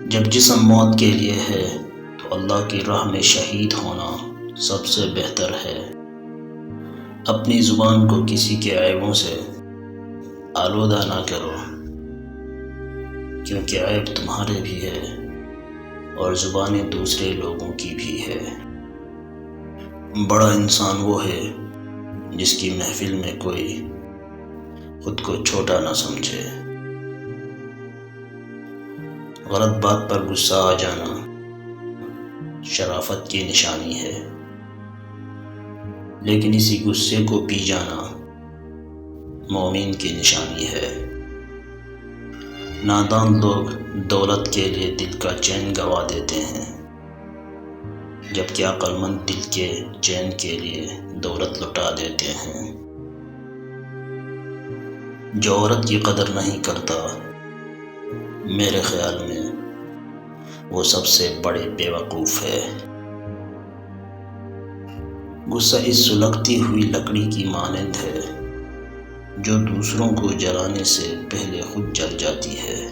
جب جسم موت کے لیے ہے تو اللہ کی راہ میں شہید ہونا سب سے بہتر ہے۔ اپنی زبان کو کسی کے عیبوں سے آلودہ نہ کرو، کیونکہ عیب تمہارے بھی ہے اور زبانیں دوسرے لوگوں کی بھی ہے۔ بڑا انسان وہ ہے جس کی محفل میں کوئی خود کو چھوٹا نہ سمجھے۔ غلط بات پر غصہ آ جانا شرافت کی نشانی ہے، لیکن اسی غصے کو پی جانا مومن کی نشانی ہے۔ نادان لوگ دولت کے لیے دل کا چین گوا دیتے ہیں، جبکہ عقل مند دل کے چین کے لیے دولت لٹا دیتے ہیں۔ جو عورت کی قدر نہیں کرتا، میرے خیال میں وہ سب سے بڑے بے وقوف ہے۔ غصہ اس سلگتی ہوئی لکڑی کی مانند ہے جو دوسروں کو جلانے سے پہلے خود جل جاتی ہے۔